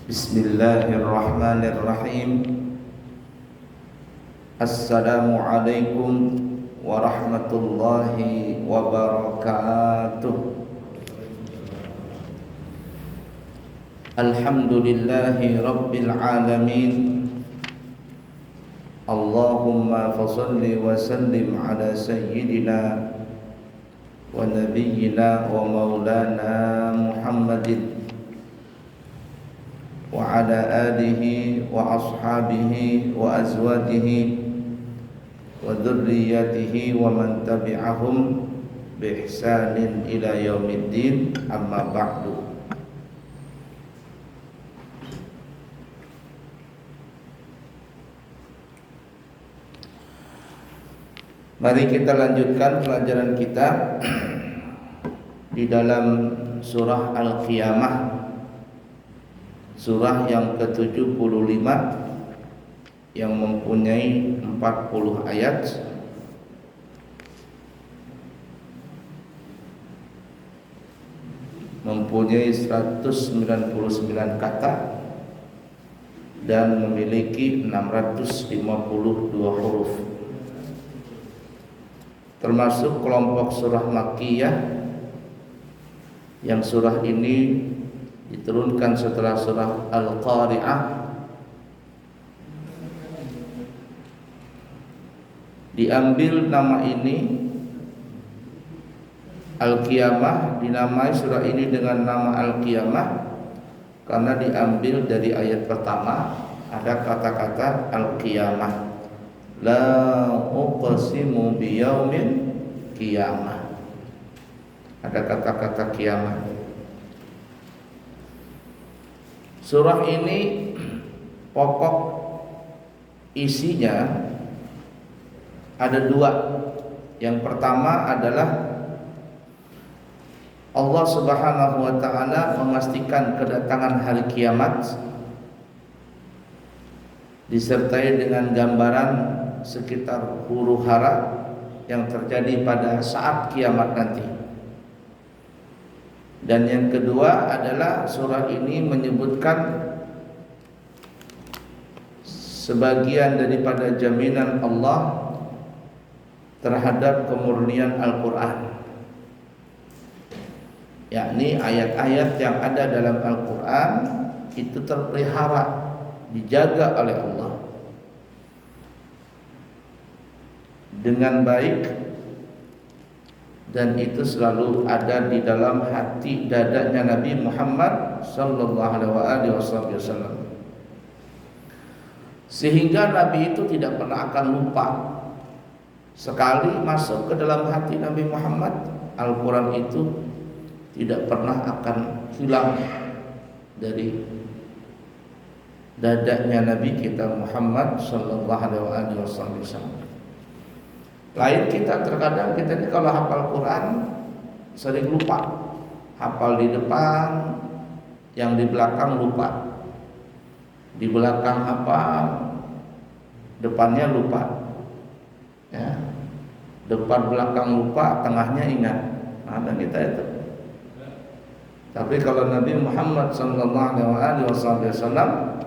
Bismillahirrahmanirrahim. Assalamualaikum warahmatullahi wabarakatuh. Alhamdulillahi rabbil alamin. Allahumma fassalli wa sallim ala sayyidina wa nabiyyina wa maulana Muhammadin wa ala alihi wa ashabihi wa azwajihi wa dzurriyyatihi wa man tabi'ahum bi ihsanin ila yaumiddin, amma ba'du. Mari kita lanjutkan pelajaran kita di dalam surah Al-Qiyamah, surah yang ke-75 yang mempunyai 40 ayat. Mempunyai 199 kata dan memiliki 652 huruf. Termasuk kelompok surah Makkiyah, yang surah ini diturunkan setelah surah Al-Qari'ah. Diambil nama ini Al-Qiyamah, dinamai surah ini dengan nama Al-Qiyamah karena diambil dari ayat pertama, ada kata-kata Al-Qiyamah, la uqsimu biyaumin qiyamah, ada kata-kata kiamat. Surah ini pokok isinya ada dua. Yang pertama adalah Allah Subhanahu wa ta'ala memastikan kedatangan hari kiamat disertai dengan gambaran sekitar huru hara yang terjadi pada saat kiamat nanti. Dan yang kedua adalah surah ini menyebutkan sebagian daripada jaminan Allah terhadap kemurnian Al-Quran, yakni ayat-ayat yang ada dalam Al-Quran itu terpelihara, dijaga oleh Allah dengan baik, dan itu selalu ada di dalam hati dadanya Nabi Muhammad sallallahu alaihi wasallam, sehingga Nabi itu tidak pernah akan lupa. Sekali masuk ke dalam hati Nabi Muhammad, Al-Quran itu tidak pernah akan hilang dari dadanya Nabi kita Muhammad sallallahu alaihi wasallam. Lain kita, terkadang kita ini kalau hafal Quran sering lupa. Hafal di depan, yang di belakang lupa. Di belakang hafal, depannya lupa. Ya. Depan belakang lupa, tengahnya ingat. Ada kita itu. Tapi kalau Nabi Muhammad sallallahu alaihi wasallam,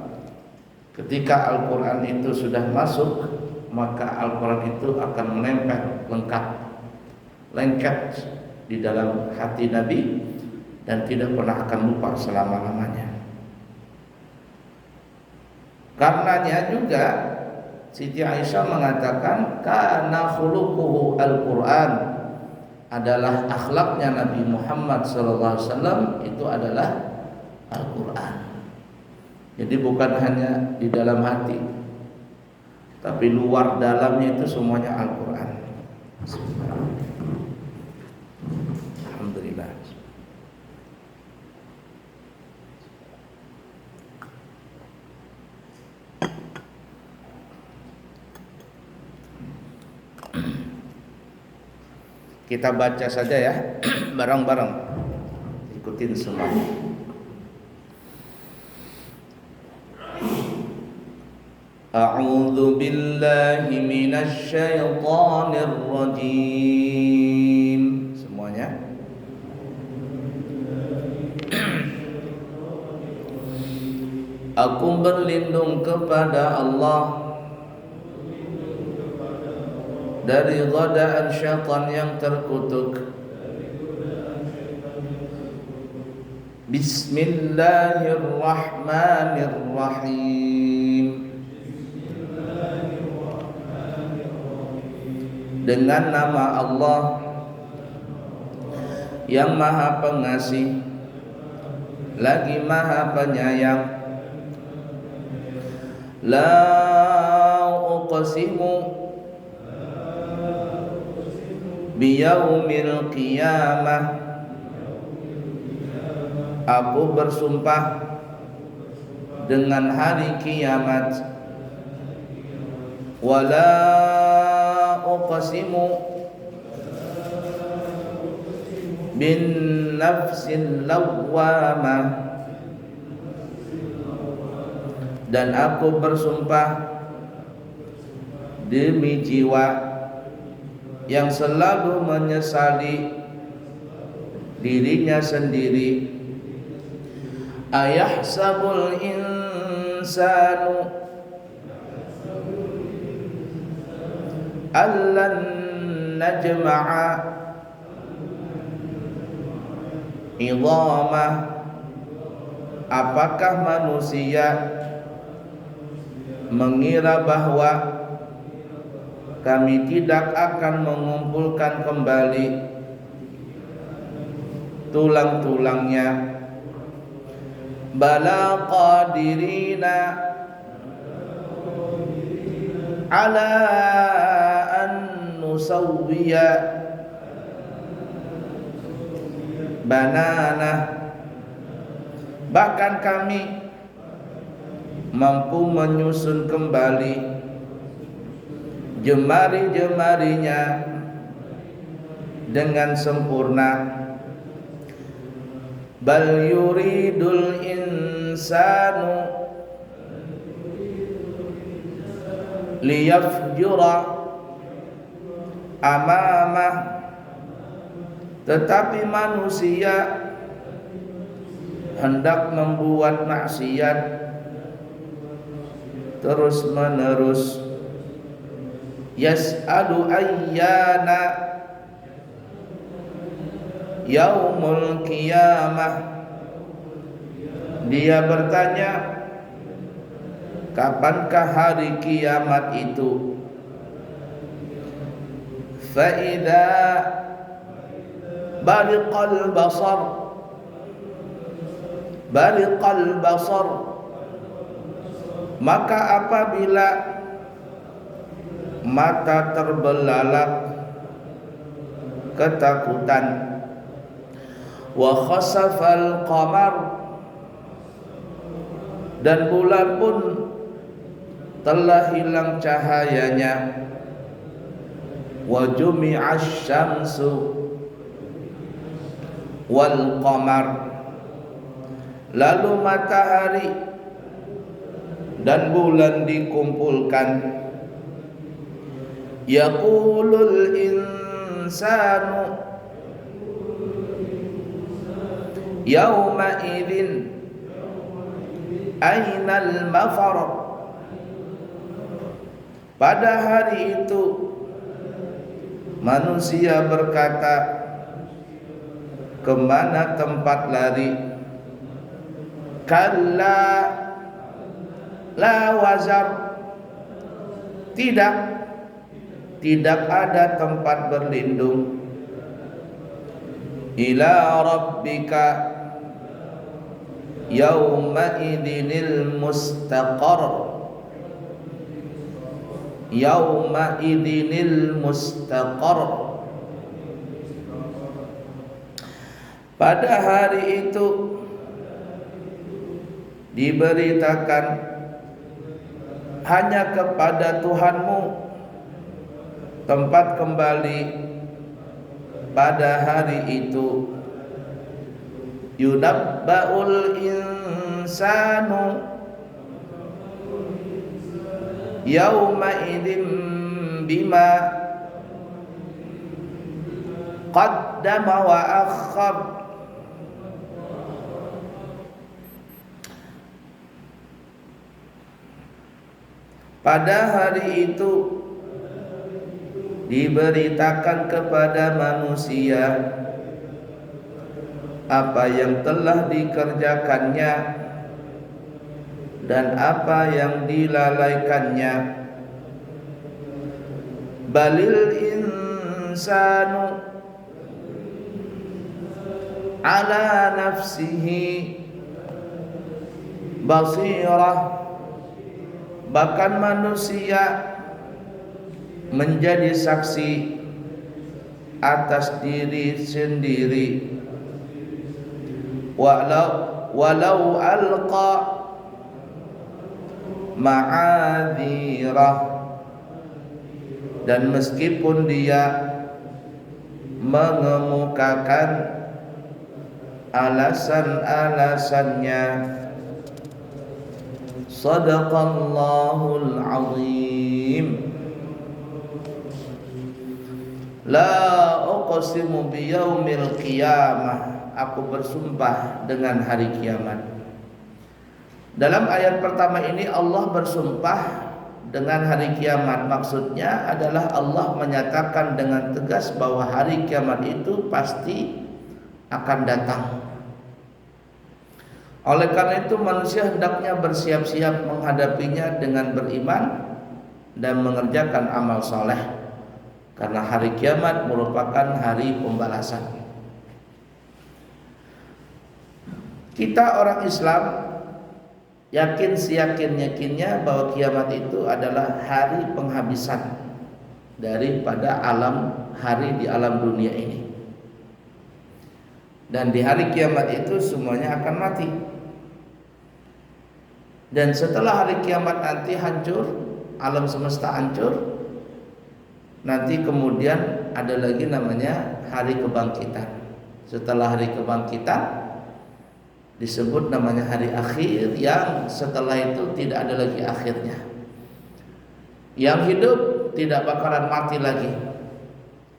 ketika Al-Quran itu sudah masuk, maka Al-Quran itu akan menempel lengket di dalam hati Nabi dan tidak pernah akan lupa selama-lamanya. Karenanya juga Siti Aisyah mengatakan kana khuluquhu Al-Quran, adalah akhlaknya Nabi Muhammad SAW itu adalah Al-Quran. Jadi bukan hanya di dalam hati, tapi luar dalamnya itu semuanya Al-Quran. Alhamdulillah. Kita baca saja ya, bareng-bareng. Ikutin semua. A'udzu billahi minasy syaithanir rajim. Semuanya. Aku berlindung kepada Allah dari godaan syaitan yang terkutuk. Bismillahirrahmanirrahim. Dengan nama Allah yang Maha Pengasih lagi Maha Penyayang. La uqsimu biyaumil qiyamah. Aku bersumpah dengan hari kiamat. Wala uqsimu bin nafsil lawwamah. Dan aku bersumpah demi jiwa yang selalu menyesali dirinya sendiri. Ayahsabul insanu allan najma'a idhamah. Apakah manusia mengira bahwa kami tidak akan mengumpulkan kembali tulang-tulangnya? Bala qadirina ala an nusawwiya banana. Bahkan kami mampu menyusun kembali jemari-jemarinya dengan sempurna. Bal yuridul insanu liyafjura amamah. Tetapi manusia hendak membuat maksiat terus menerus. Yas'alu ayyana yaumul qiyamah. Dia bertanya, kapankah hari kiamat itu? Fa idza bariqal basar, maka apabila mata terbelalak ketakutan. Wa khasafal qamar, dan bulan pun telah hilang cahayanya. Wa jumi'asy syamsu wal qamar, lalu matahari dan bulan dikumpulkan. Yaqulul insanu yawma idzin ainal mafar. Pada hari itu manusia berkata, kemana tempat lari? Kalla la wazar, tidak ada tempat berlindung. Ila rabbika yauma idinil mustaqar, yauma idinil mustaqar. Pada hari itu diberitakan hanya kepada Tuhanmu tempat kembali pada hari itu. Yunabba'ul insanu yawma idzin bima qaddama wa akhkhar. Pada hari itu diberitakan kepada manusia apa yang telah dikerjakannya dan apa yang dilalaikannya. Balil insanu ala nafsihi basirah. Bahkan manusia menjadi saksi atas diri sendiri. Walau alqa ma'adzirah, dan meskipun dia mengemukakan alasan-alasannya. Sadaqallahul azim. La uqsimu biyaumil qiyamah, aku bersumpah dengan hari kiamat. Dalam ayat pertama ini Allah bersumpah dengan hari kiamat. Maksudnya adalah Allah menyatakan dengan tegas bahwa hari kiamat itu pasti akan datang. Oleh karena itu manusia hendaknya bersiap-siap menghadapinya dengan beriman dan mengerjakan amal soleh, karena hari kiamat merupakan hari pembalasan. Kita orang Islam yakin seyakin-yakinnya bahwa kiamat itu adalah hari penghabisan daripada hari di alam dunia ini. Dan di hari kiamat itu semuanya akan mati. Dan setelah hari kiamat nanti hancur, alam semesta hancur, nanti kemudian ada lagi namanya hari kebangkitan. Setelah hari kebangkitan disebut namanya hari akhir, yang setelah itu tidak ada lagi akhirnya. Yang hidup tidak bakalan mati lagi,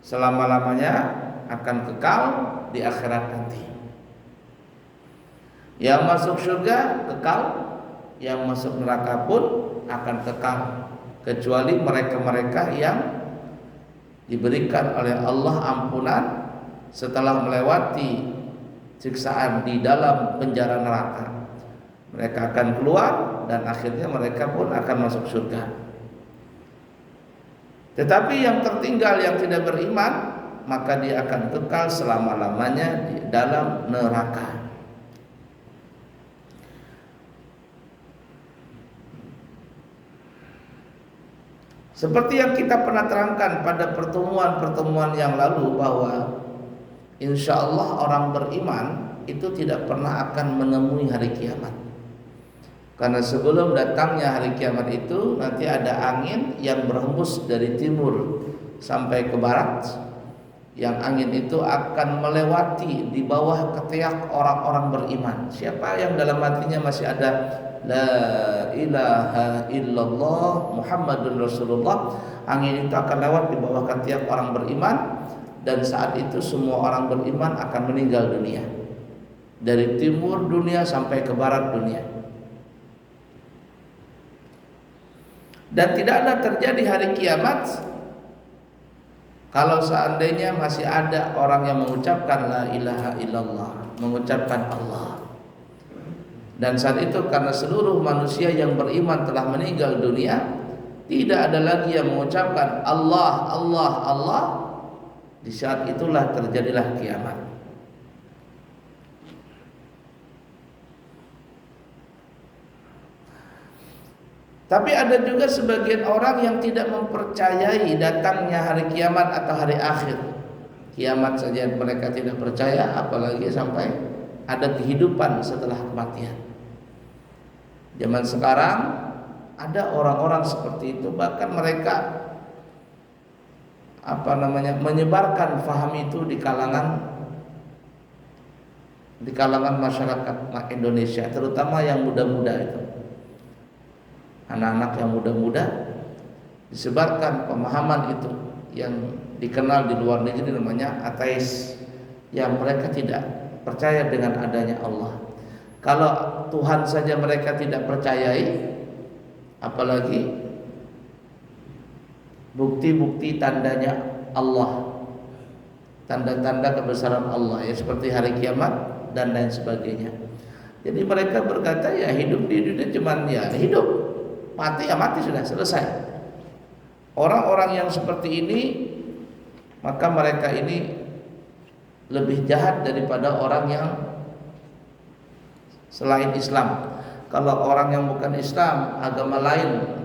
selama-lamanya akan kekal di akhirat nanti. Yang masuk surga kekal, yang masuk neraka pun akan kekal, kecuali mereka-mereka yang diberikan oleh Allah ampunan setelah melewati siksaan di dalam penjara neraka. Mereka akan keluar dan akhirnya mereka pun akan masuk surga. Tetapi yang tertinggal, yang tidak beriman, maka dia akan kekal selama-lamanya di dalam neraka. Seperti yang kita pernah terangkan pada pertemuan-pertemuan yang lalu, bahwa insya Allah orang beriman itu tidak pernah akan menemui hari kiamat. Karena sebelum datangnya hari kiamat itu nanti ada angin yang berhembus dari timur sampai ke barat, yang angin itu akan melewati di bawah ketiak orang-orang beriman. Siapa yang dalam hatinya masih ada la ilaha illallah Muhammadun Rasulullah, angin itu akan lewat di bawah ketiak orang beriman, dan saat itu semua orang beriman akan meninggal dunia, dari timur dunia sampai ke barat dunia. Dan tidak ada terjadi hari kiamat kalau seandainya masih ada orang yang mengucapkan la ilaha illallah, mengucapkan Allah. Dan saat itu karena seluruh manusia yang beriman telah meninggal dunia, tidak ada lagi yang mengucapkan Allah, Allah, Allah. Di saat itulah terjadilah kiamat. Tapi ada juga sebagian orang yang tidak mempercayai datangnya hari kiamat atau hari akhir. Kiamat saja mereka tidak percaya, apalagi sampai ada kehidupan setelah kematian. Zaman sekarang ada orang-orang seperti itu, bahkan mereka menyebarkan faham itu di kalangan masyarakat Indonesia, terutama yang muda-muda itu. Anak-anak yang muda-muda disebarkan pemahaman itu yang dikenal di luar negeri namanya ateis, yang mereka tidak percaya dengan adanya Allah. Kalau Tuhan saja mereka tidak percayai, apalagi bukti-bukti tandanya Allah, tanda-tanda kebesaran Allah ya, seperti hari kiamat dan lain sebagainya. Jadi mereka berkata ya hidup di dunia cuman ya hidup, mati ya mati, sudah selesai. Orang-orang yang seperti ini, maka mereka ini lebih jahat daripada orang yang selain Islam. Kalau orang yang bukan Islam, agama lain,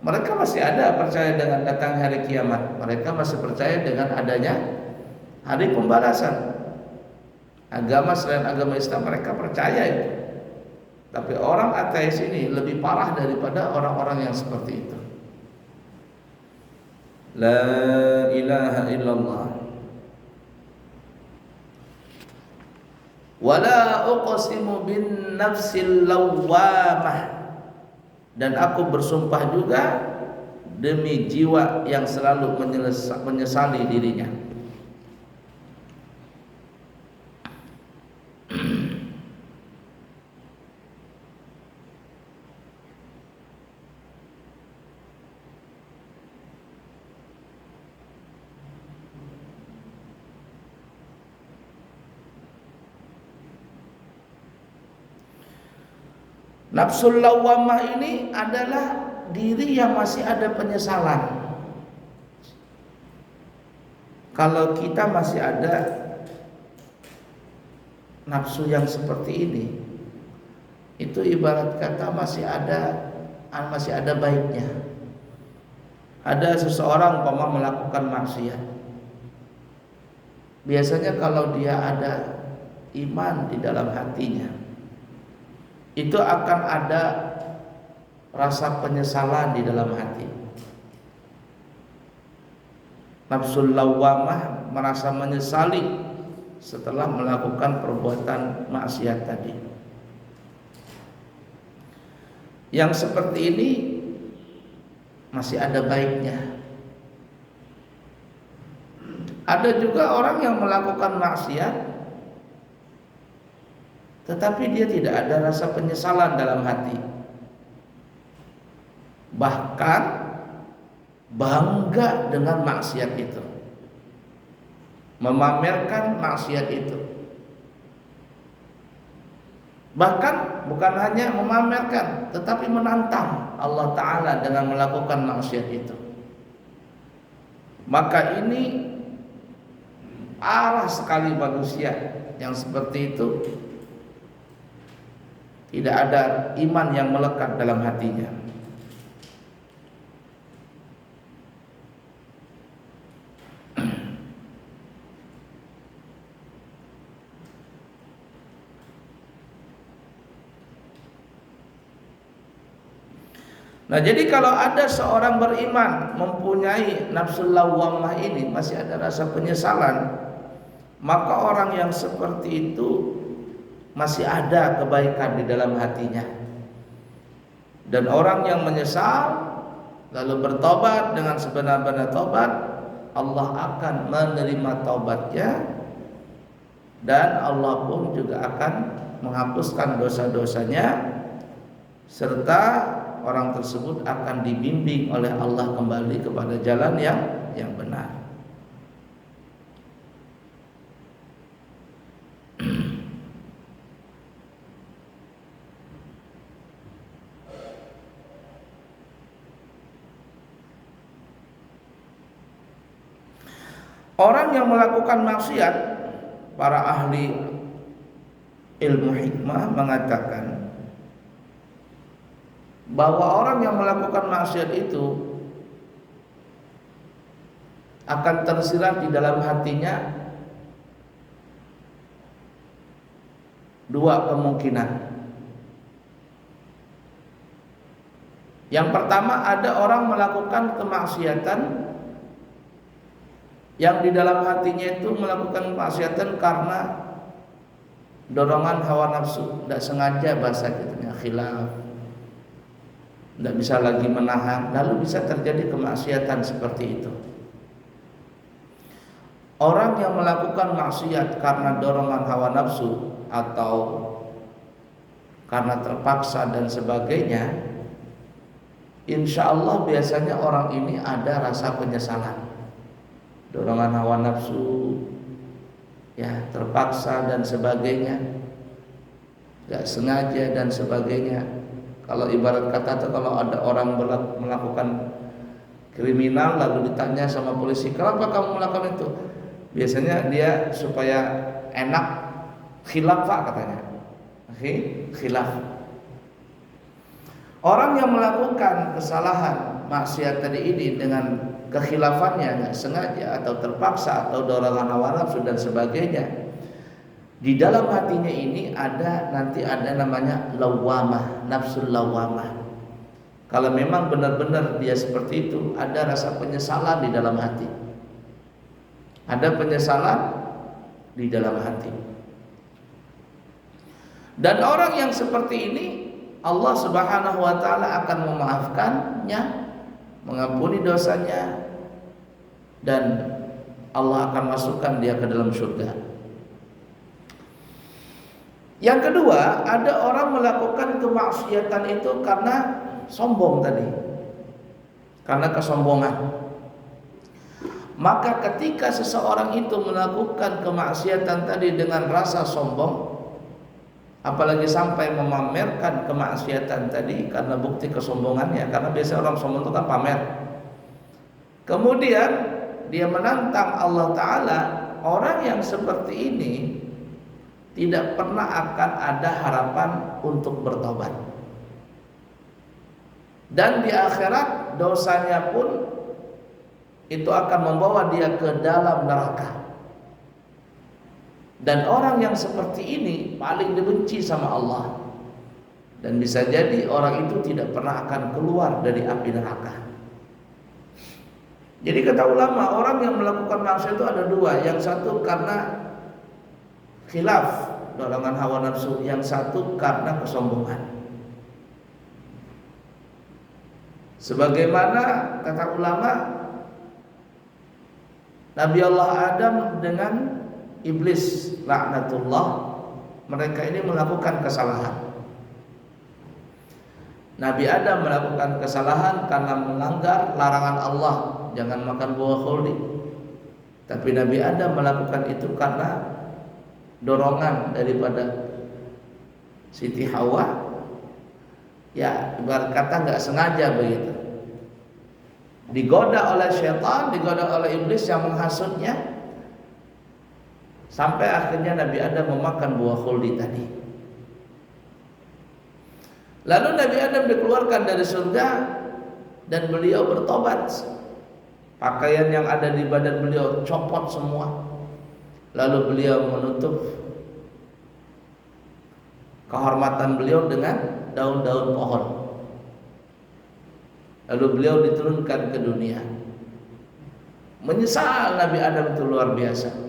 mereka masih ada percaya dengan datang hari kiamat. Mereka masih percaya dengan adanya hari pembalasan. Agama selain agama Islam mereka percaya itu. Tapi orang ateis ini lebih parah daripada orang-orang yang seperti itu. La ilaha illallah. Wala uqsimu bin nafsil lawwamah. Dan aku bersumpah juga demi jiwa yang selalu menyesali dirinya. Nafsul lawamah ini adalah diri yang masih ada penyesalan. Kalau kita masih ada nafsu yang seperti ini, itu ibarat kata masih ada baiknya. Ada seseorang melakukan maksiat. Biasanya kalau dia ada iman di dalam hatinya, itu akan ada rasa penyesalan di dalam hati. Nafsul lawamah merasa menyesali setelah melakukan perbuatan maksiat tadi. Yang seperti ini masih ada baiknya. Ada juga orang yang melakukan maksiat tetapi dia tidak ada rasa penyesalan dalam hati. Bahkan bangga dengan maksiat itu, memamerkan maksiat itu. Bahkan bukan hanya memamerkan, tetapi menantang Allah Ta'ala dengan melakukan maksiat itu. Maka ini parah sekali manusia yang seperti itu. Tidak ada iman yang melekat dalam hatinya. Nah, jadi kalau ada seorang beriman mempunyai nafsul lawwamah ini, masih ada rasa penyesalan, maka orang yang seperti itu masih ada kebaikan di dalam hatinya. Dan orang yang menyesal lalu bertobat dengan sebenar-benar tobat, Allah akan menerima taubatnya dan Allah pun juga akan menghapuskan dosa-dosanya, serta orang tersebut akan dibimbing oleh Allah kembali kepada jalan yang benar. Orang yang melakukan maksiat, para ahli ilmu hikmah mengatakan bahwa orang yang melakukan maksiat itu akan tersirat di dalam hatinya dua kemungkinan. Yang pertama, ada orang melakukan kemaksiatan yang di dalam hatinya itu melakukan kemaksiatan karena dorongan hawa nafsu, tidak sengaja, bahasa kitanya khilaf, tidak bisa lagi menahan, lalu bisa terjadi kemaksiatan seperti itu. Orang yang melakukan maksiat karena dorongan hawa nafsu atau karena terpaksa dan sebagainya, insya Allah biasanya orang ini ada rasa penyesalan, dorongan hawa nafsu, ya terpaksa dan sebagainya, gak sengaja dan sebagainya. Kalau ibarat kata tuh, kalau ada orang melakukan kriminal lalu ditanya sama polisi, kenapa kamu melakukan itu? Biasanya dia supaya enak, khilaf pak katanya. Khilaf. Orang yang melakukan kesalahan maksiat tadi ini dengan kekhilafannya, nggak sengaja atau terpaksa atau dorongan hawa nafsu dan sebagainya, di dalam hatinya ini nanti ada namanya lawamah, nafsul lawamah. Kalau memang benar-benar dia seperti itu, ada rasa penyesalan di dalam hati. Ada penyesalan di dalam hati. Dan orang yang seperti ini Allah Subhanahu wa taala akan memaafkannya, mengampuni dosanya, dan Allah akan masukkan dia ke dalam surga. Yang kedua, ada orang melakukan kemaksiatan itu karena sombong tadi, karena kesombongan. Maka ketika seseorang itu melakukan kemaksiatan tadi dengan rasa sombong, apalagi sampai memamerkan kemaksiatan tadi karena bukti kesombongannya, karena biasa orang sombong itu kan pamer. Kemudian dia menantang Allah Ta'ala, orang yang seperti ini tidak pernah akan ada harapan untuk bertobat. Dan di akhirat dosanya pun itu akan membawa dia ke dalam neraka. Dan orang yang seperti ini paling dibenci sama Allah. Dan bisa jadi orang itu tidak pernah akan keluar dari api neraka. Jadi kata ulama, orang yang melakukan maksiat itu ada dua. Yang satu karena khilaf, dorongan hawa nafsu. Yang satu karena kesombongan. Sebagaimana kata ulama, Nabi Allah Adam dengan iblis laknatullah, mereka ini melakukan kesalahan. Nabi Adam melakukan kesalahan karena melanggar larangan Allah, jangan makan buah khuldi. Tapi Nabi Adam melakukan itu karena dorongan daripada Siti Hawa, ya ibarat kata nggak sengaja begitu, digoda oleh syaitan, digoda oleh iblis yang menghasutnya, sampai akhirnya Nabi Adam memakan buah khuldi tadi. Lalu Nabi Adam dikeluarkan dari surga dan beliau bertobat. Pakaian yang ada di badan beliau copot semua. Lalu beliau menutup kehormatan beliau dengan daun-daun pohon. Lalu beliau diturunkan ke dunia. Menyesal Nabi Adam itu luar biasa.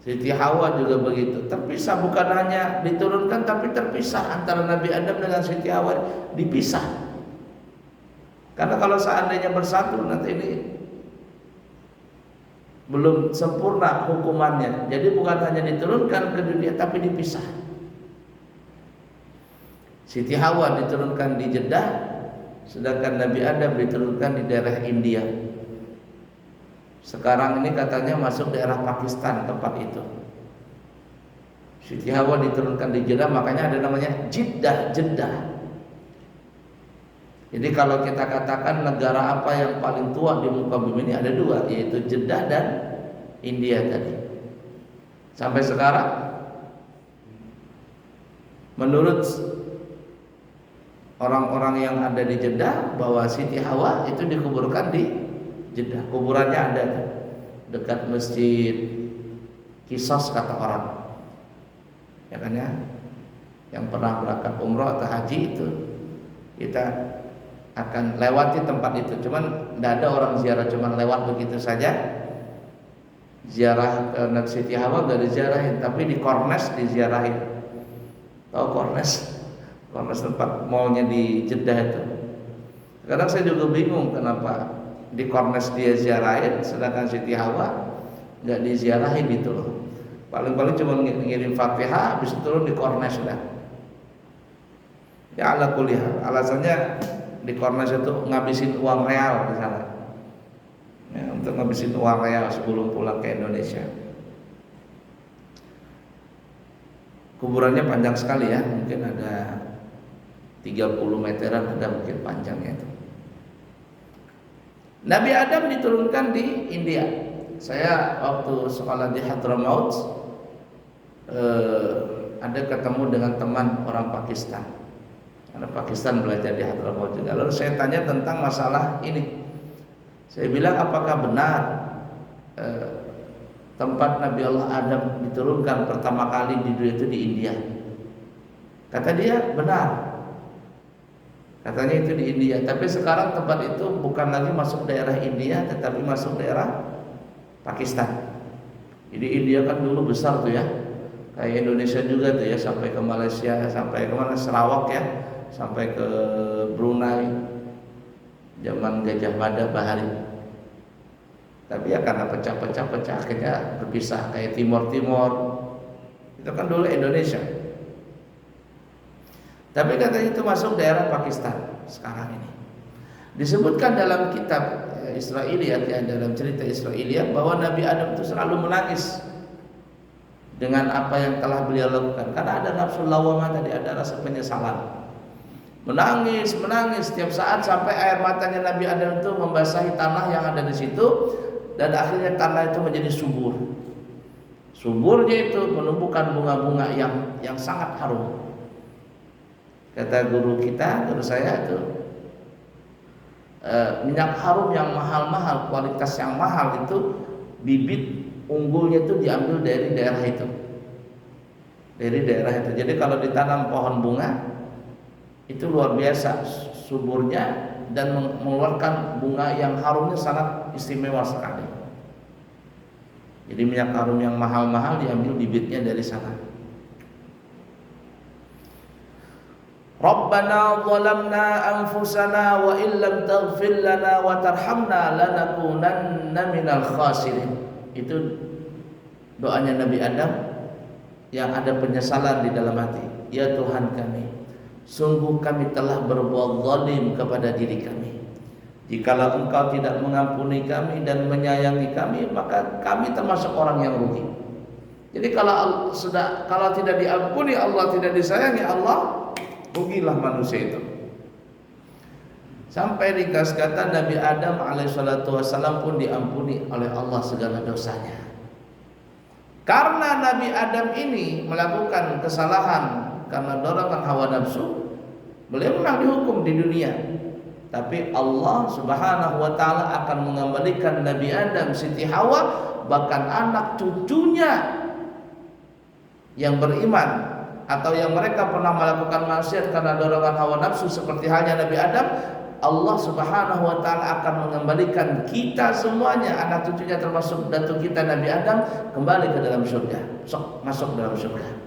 Siti Hawa juga begitu. Terpisah, bukan hanya diturunkan tapi terpisah antara Nabi Adam dengan Siti Hawa, dipisah. Karena kalau seandainya bersatu nanti ini belum sempurna hukumannya. Jadi bukan hanya diturunkan ke dunia tapi dipisah. Siti Hawa diturunkan di Jeddah, sedangkan Nabi Adam diturunkan di daerah India. Sekarang ini katanya masuk daerah Pakistan tempat itu. Siti Hawa diturunkan di Jeddah, makanya ada namanya Jeddah. Jadi kalau kita katakan negara apa yang paling tua di muka bumi ini, ada dua, yaitu Jeddah dan India tadi. Sampai sekarang menurut orang-orang yang ada di Jeddah bahwa Siti Hawa itu dikuburkan di Jeddah. Kuburannya ada dekat masjid Qisas kata orang, ya kan ya, yang pernah berangkat umroh atau haji itu kita akan lewati tempat itu. Cuman tidak ada orang ziarah, cuman lewat begitu saja. Ziarah ke Siti Hawa gak diziarahin, tapi di Kornes diziarahin. Tahu Kornes? Kornes tempat mallnya di Jeddah itu. Kadang saya juga bingung kenapa di Kornes dia ziarahin, sedangkan Siti Hawa nggak diziarahin gitu loh. Paling-paling cuma ngirim Fatihah, habis itu turun di Kornes sudah. Ya ala kuliah, alasannya di Kornes itu ngabisin uang real di sana. Ya, untuk ngabisin uang real sebelum pulang ke Indonesia. Kuburannya panjang sekali ya, mungkin ada 30 meteran, ada mungkin panjangnya itu. Nabi Adam diturunkan di India. Saya waktu sekolah di Hadramaut ada ketemu dengan teman orang Pakistan. Karena Pakistan belajar di Hadramaut juga. Lalu saya tanya tentang masalah ini. Saya bilang, apakah benar tempat Nabi Allah Adam diturunkan pertama kali di dunia itu di India? Kata dia, benar. Katanya itu di India. Tapi sekarang tempat itu bukan lagi masuk daerah India, tetapi masuk daerah Pakistan. Jadi India kan dulu besar tuh ya, kayak Indonesia juga tuh ya, sampai ke Malaysia, sampai ke mana, Sarawak ya, sampai ke Brunei, zaman Gajah Mada Bahari. Tapi ya karena pecah-pecah akhirnya berpisah, kayak Timor itu kan dulu Indonesia. Tapi katanya itu masuk daerah Pakistan sekarang ini. Disebutkan dalam kitab Israiliyat, ya, dalam cerita Israiliyat, bahwa Nabi Adam itu selalu menangis dengan apa yang telah beliau lakukan, karena ada nafsu lawamah tadi, ada rasa penyesalan. Menangis setiap saat sampai air matanya Nabi Adam itu membasahi tanah yang ada di situ, dan akhirnya tanah itu menjadi subur. Suburnya itu menumbuhkan bunga-bunga yang sangat harum. Kata guru saya itu, minyak harum yang mahal-mahal, kualitas yang mahal itu, bibit unggulnya itu diambil dari daerah itu. Jadi kalau ditanam pohon bunga itu luar biasa suburnya dan mengeluarkan bunga yang harumnya sangat istimewa sekali. Jadi minyak harum yang mahal-mahal diambil bibitnya dari sana. Rabbana zalamna anfusana wa illam taghfir lana wa tarhamna lanakunanna minal khasirin. Itu doanya Nabi Adam yang ada penyesalan di dalam hati. Ya Tuhan kami, sungguh kami telah berbuat zalim kepada diri kami. Jikalau Engkau tidak mengampuni kami dan menyayangi kami, maka kami termasuk orang yang rugi. Jadi kalau tidak diampuni Allah, tidak disayangi Allah, rugilah manusia itu. Sampai ringkas kata Nabi Adam alaihissalatu wassalam pun diampuni oleh Allah segala dosanya. Karena Nabi Adam ini melakukan kesalahan karena dorongan hawa nafsu, beliau memang dihukum di dunia. Tapi Allah Subhanahu wa taala akan mengembalikan Nabi Adam, Siti Hawa, bahkan anak cucunya yang beriman atau yang mereka pernah melakukan maksiat karena dorongan hawa nafsu seperti halnya Nabi Adam, Allah Subhanahu wa taala akan mengembalikan kita semuanya, anak cucunya termasuk datuk kita Nabi Adam, kembali ke dalam surga. Masuk dalam surga.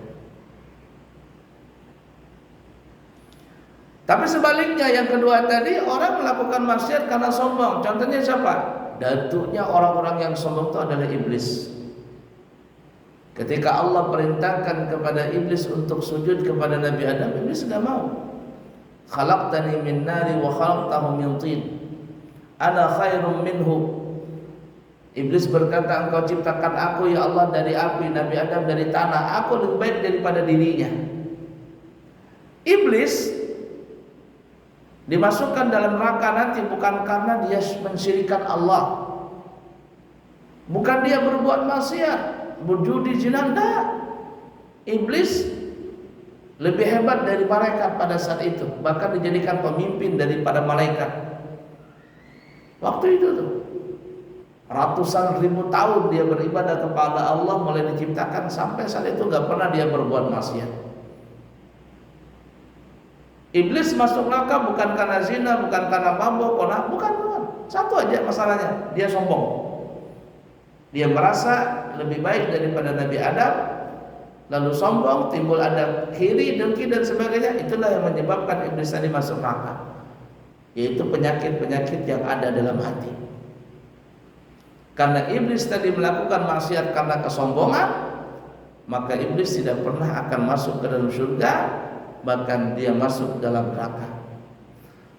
Tapi sebaliknya yang kedua tadi, orang melakukan maksiat karena sombong. Contohnya siapa? Datuknya orang-orang yang sombong itu adalah iblis. Ketika Allah perintahkan kepada iblis untuk sujud kepada Nabi Adam, iblis tidak mau. Khalaqtani min nari wa khalaqtahu min tin. Ana khairum minhu. Iblis berkata, Engkau ciptakan aku ya Allah dari api, Nabi Adam dari tanah. Aku lebih baik daripada dirinya. Iblis dimasukkan dalam neraka nanti bukan karena dia mensyirikkan Allah, bukan dia berbuat maksiat, berjudi, zina, enggak. Iblis lebih hebat dari malaikat pada saat itu, bahkan dijadikan pemimpin daripada malaikat. Waktu itu tuh ratusan ribu tahun dia beribadah kepada Allah mulai diciptakan sampai saat itu enggak pernah dia berbuat maksiat. Iblis masuk neraka bukan karena zina, bukan karena mabuk, bukan. Satu aja masalahnya, dia sombong. Dia merasa lebih baik daripada Nabi Adam, lalu sombong, timbul ada iri, dengki dan sebagainya. Itulah yang menyebabkan iblis tadi masuk neraka. Yaitu penyakit-penyakit yang ada dalam hati. Karena iblis tadi melakukan maksiat karena kesombongan, maka iblis tidak pernah akan masuk ke dalam surga, bahkan dia masuk dalam neraka.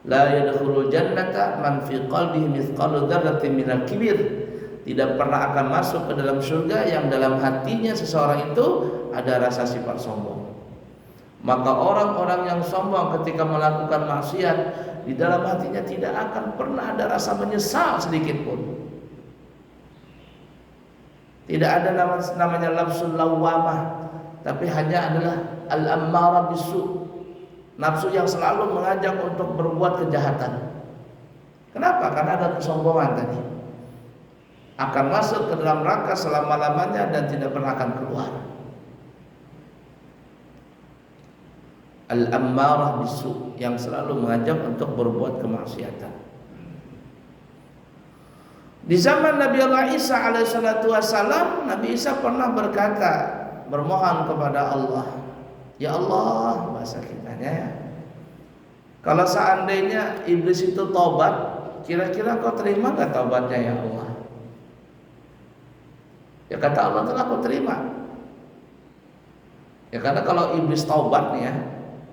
La yadkhulul jannata man fi qalbihi mithqalu dzarratin minal kibir. Tidak pernah akan masuk ke dalam surga yang dalam hatinya seseorang itu ada rasa sifat sombong. Maka orang-orang yang sombong ketika melakukan maksiat, di dalam hatinya tidak akan pernah ada rasa menyesal sedikit pun. Tidak ada namanya nafsul lawwamah, tapi hanya adalah al-ammarah bisu, nafsu yang selalu mengajak untuk berbuat kejahatan. Kenapa? Karena ada kesombongan tadi. Akan masuk ke dalam neraka selama-lamanya dan tidak pernah akan keluar. Al-ammarah bisu, yang selalu mengajak untuk berbuat kemaksiatan. Di zaman Nabi Allah Isa alaihissalatu wassalam, Nabi Isa pernah berkata, bermohon kepada Allah, ya Allah, bahasa kitanya ya, kalau seandainya iblis itu taubat, kira-kira kau terima gak taubatnya ya Allah? Ya kata Allah, telah aku terima. Ya karena kalau iblis taubat nih ya,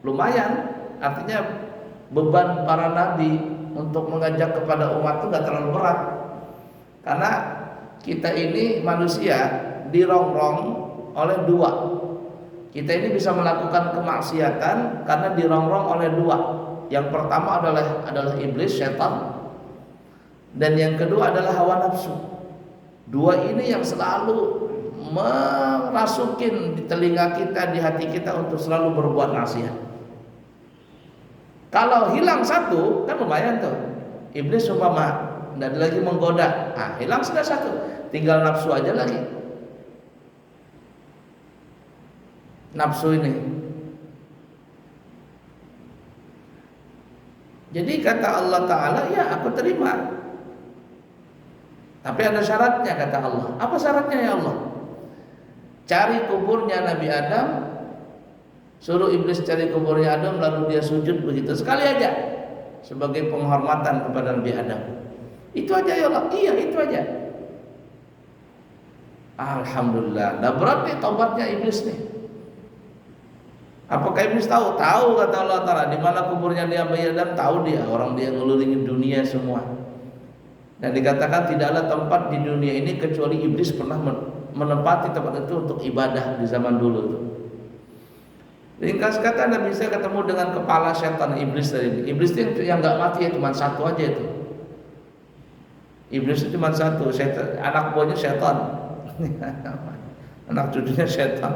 lumayan, artinya beban para nabi untuk mengajak kepada umat itu gak terlalu berat. Karena kita ini manusia dirongrong oleh dua. Kita ini bisa melakukan kemaksiatan karena dirongrong oleh dua. Yang pertama adalah iblis, setan, dan yang kedua adalah hawa nafsu. Dua ini yang selalu merasukin di telinga kita, di hati kita untuk selalu berbuat maksiat. Kalau hilang satu, kan lumayan tuh. Iblis umpama tidak ada lagi menggoda, hilang sudah satu, tinggal nafsu aja lagi. Nafsu ini. Jadi kata Allah Ta'ala, ya aku terima, tapi ada syaratnya kata Allah. Apa syaratnya ya Allah? Cari kuburnya Nabi Adam, suruh iblis cari kuburnya Adam, lalu dia sujud begitu sekali aja sebagai penghormatan kepada Nabi Adam. Itu aja ya Allah. Iya, itu aja. Alhamdulillah. Nah berat nih taubatnya iblis nih. Apakah iblis tahu? Tahu kata Allah Ta'ala. Di mana kuburnya Nabi Adam, tahu dia. Orang dia ngelilingin dunia semua. Dan dikatakan tidak ada tempat di dunia ini kecuali iblis pernah menempati tempat itu untuk ibadah di zaman dulu itu. Ringkas kata Nabi saya ketemu dengan kepala setan iblis tadi. Iblis itu yang nggak mati ya cuma satu aja itu. Iblis itu cuma satu, setan, anak buahnya setan, anak cucunya setan.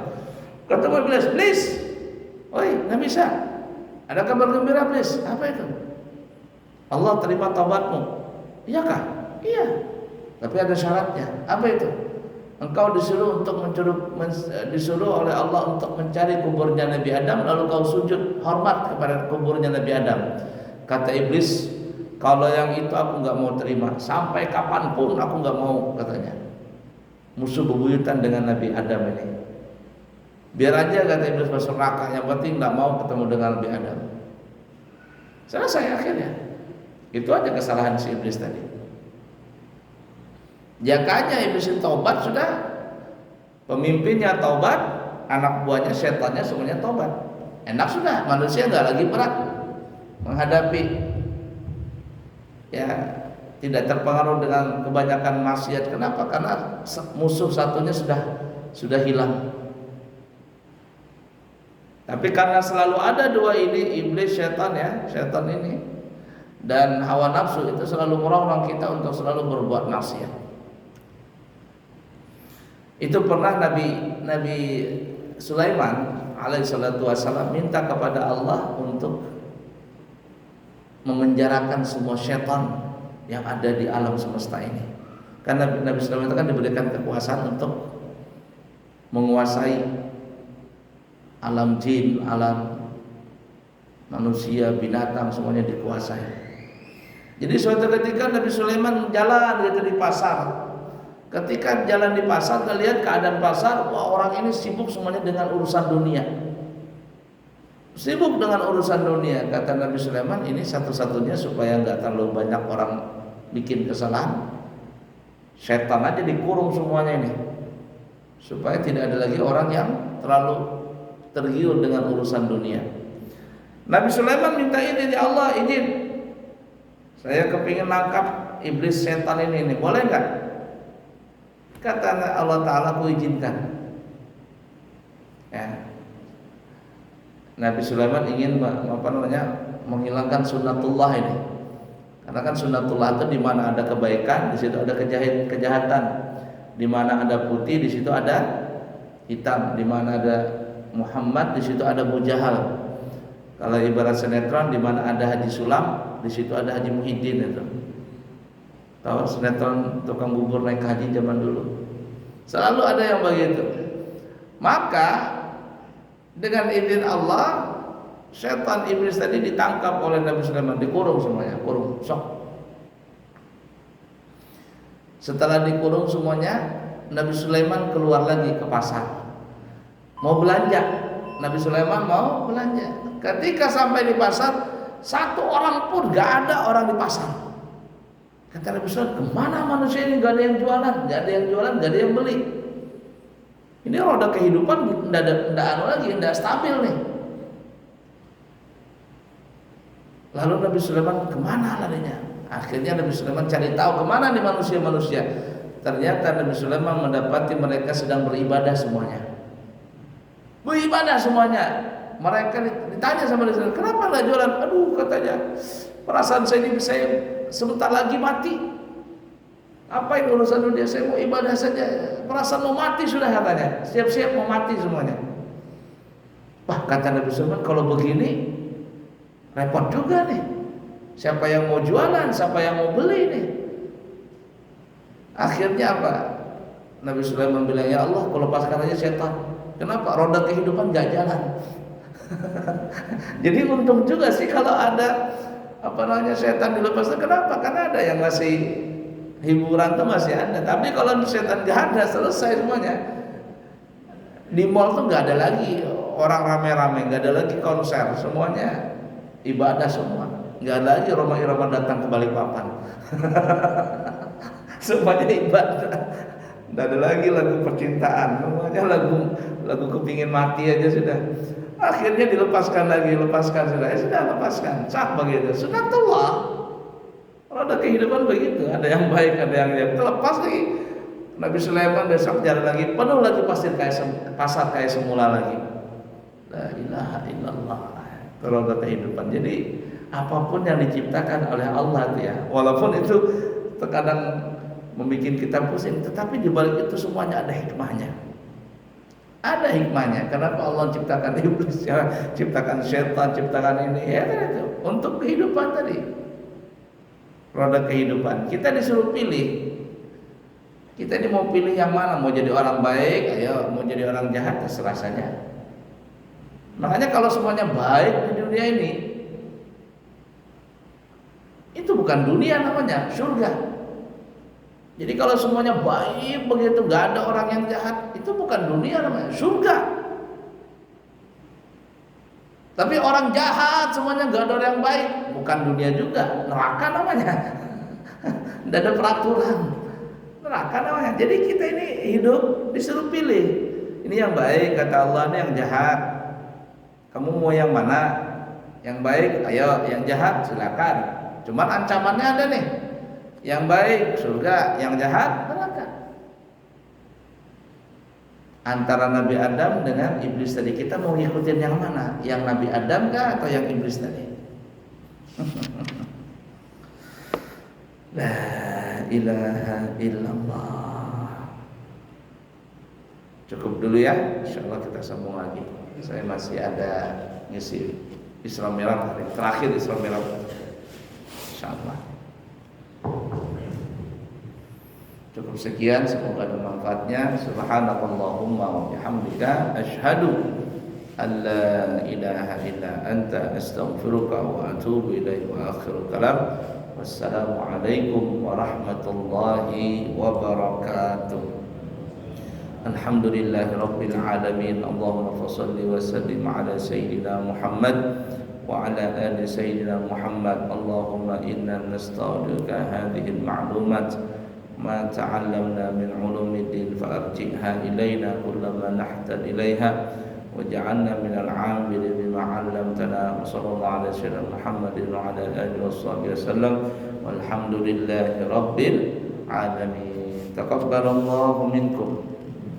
Ketemu iblis, iblis, oi Nabi Isa, ada kabar gembira iblis, apa itu? Allah terima taubatmu. Iyakah? Iya. Tapi ada syaratnya. Apa itu? Engkau disuruh oleh Allah untuk mencari kuburnya Nabi Adam, lalu kau sujud hormat kepada kuburnya Nabi Adam. Kata iblis, kalau yang itu aku nggak mau terima, sampai kapanpun aku nggak mau, katanya. Musuh bebuyutan dengan Nabi Adam ini. Biar aja kata iblis masuk neraka, yang penting nggak mau ketemu dengan Nabi Adam. Selesai akhirnya. Itu aja kesalahan si iblis tadi. Jakanya iblis taubat sudah, pemimpinnya taubat, anak buahnya setannya semuanya taubat. Enak sudah, manusia nggak lagi berat menghadapi, ya tidak terpengaruh dengan kebanyakan maksiat. Kenapa? Karena musuh satunya sudah hilang. Tapi karena selalu ada dua ini, iblis, setan ya, setan ini dan hawa nafsu itu selalu merongrong kita untuk selalu berbuat maksiat. Itu pernah Nabi Sulaiman alaihissalatu wassalam minta kepada Allah untuk memenjarakan semua setan yang ada di alam semesta ini. Karena Nabi Sulaiman itu kan diberikan kekuasaan untuk menguasai alam jin, alam manusia, binatang, semuanya dikuasai. Jadi suatu ketika Nabi Sulaiman jalan gitu di pasar. Ketika jalan di pasar, kita lihat keadaan pasar, wah orang ini sibuk semuanya dengan urusan dunia. Sibuk dengan urusan dunia. Kata Nabi Sulaiman, ini satu-satunya supaya nggak terlalu banyak orang bikin kesalahan. Setan aja dikurung semuanya ini, supaya tidak ada lagi orang yang terlalu tergiur dengan urusan dunia. Nabi Sulaiman minta ini, ya Allah izin, Saya kepingin nangkap iblis setan ini, boleh nggak? Kata Allah Ta'ala, aku izinkan. Ya. Nabi Sulaiman ingin menghilangkan sunnatullah ini. Karena kan sunnatullah itu di mana ada kebaikan, di situ ada kejahatan. Di mana ada putih, di situ ada hitam. Di mana ada Muhammad, di situ ada Abu Jahal. Kalau ibarat sinetron, di mana ada Haji Sulam, di situ ada Haji Muhyiddin itu. Tahu sinetron tukang bubur naik haji zaman dulu. Selalu ada yang begitu. Maka dengan izin Allah, setan iblis tadi ditangkap oleh Nabi Sulaiman, dikurung semuanya, kurung, sok. Setelah dikurung semuanya, Nabi Sulaiman keluar lagi ke pasar. Mau belanja. Nabi Sulaiman mau belanja. Ketika sampai di pasar, satu orang pun gak ada orang di pasar. Kata Nabi Sulaiman, kemana manusia ini? Gak ada yang jualan, gak ada yang jualan, gak ada yang beli. Ini roda kehidupan tidak stabil nih. Lalu Nabi Sulaiman kemana larinya? Akhirnya Nabi Sulaiman cari tahu kemana nih manusia-manusia. Ternyata Nabi Sulaiman mendapati mereka sedang beribadah semuanya. Beribadah semuanya. Mereka ditanya sama Nabi Sulaiman, kenapa nggak jualan? Aduh, katanya, perasaan saya ini saya sebentar lagi mati. Apa ini urusan dunia? Saya mau ibadah saja. Perasaan mau mati sudah, katanya. Siap-siap mau mati semuanya. Wah, kata Nabi Sulaiman, kalau begini repot juga nih. Siapa yang mau jualan? Siapa yang mau beli nih? Akhirnya apa? Nabi Sulaiman bilang, ya Allah, kau lepaskan aja setan. Kenapa? Roda kehidupan gak jalan. Jadi untung juga sih kalau ada setan dilepaskan. Kenapa? Karena ada yang ngasih hiburan tuh masih ada. Tapi kalau setan gak ada, selesai semuanya. Di mall tuh gak ada lagi orang rame-rame, gak ada lagi konser, semuanya ibadah semua. Gak ada lagi Roma Irama datang ke Balikpapan. Semuanya ibadah. Gak ada lagi lagu percintaan, semuanya lagu kepingin mati aja sudah. Akhirnya dilepaskan lagi, lepaskan sudah. Sudah lepaskan, sah begitu. Sunnatullah. Roda kehidupan begitu, ada yang baik, ada yang jelek. Terlepas lagi. Nabi Sulaiman besok jalan lagi, penuh lagi pasar kayak semula lagi. La ilaha illallah. Roda kehidupan. Jadi apapun yang diciptakan oleh Allah itu ya, walaupun itu terkadang membuat kita pusing, tetapi di balik itu semuanya ada hikmahnya. Ada hikmahnya. Kenapa Allah ciptakan iblis, ya, ciptakan setan, ciptakan ini, ya itu untuk kehidupan tadi. Roda kehidupan. Kita disuruh pilih. Kita ini mau pilih yang mana? Mau jadi orang baik, ayo. Mau jadi orang jahat, terserah saja. Makanya kalau semuanya baik di dunia ini, itu bukan dunia namanya, surga. Jadi kalau semuanya baik begitu, nggak ada orang yang jahat, itu bukan dunia namanya, surga. Tapi orang jahat semuanya nggak ada orang yang baik, bukan dunia juga, neraka namanya. Tidak ada peraturan, neraka namanya. Jadi kita ini hidup disuruh pilih. Ini yang baik kata Allah, ini yang jahat. Kamu mau yang mana? Yang baik, ayo. Yang jahat silakan. Cuman ancamannya ada nih. Yang baik surga, yang jahat neraka. Antara Nabi Adam dengan iblis tadi, kita mau ngikutin yang mana? Yang Nabi Adam kah atau yang iblis tadi? La ilaha illallah. Cukup dulu ya, insyaallah kita sambung lagi. Saya masih ada ngisi Isra Mi'raj hari terakhir, Isra Mi'raj insyaallah. Cukup sekian, semoga ada manfaatnya. Subhanakallahumma wa bihamdika asyhadu an la ilaha illa anta astaghfiruka wa atubu ilaik. Wa akhiru kalam, wassalamu alaikum warahmatullahi wabarakatuh. Alhamdulillahi rabbil alamin. Allahumma fassalli wa sallim ala sayyidina Muhammad wa ala ali sayyidina Muhammad. Allahumma inna nasta'uduka hadhihi al-ma'lumat ma ta'allamna min ulumiddin fa'arji'ha ilayna kullama nahtaj ilayha waj'alna minal 'amilin bima 'allamtana wa sallallahu alaihi wasallam Muhammadin wa ala alihi washabihi wasallam walhamdulillahi rabbil alamin. Taqabbalallahu minkum.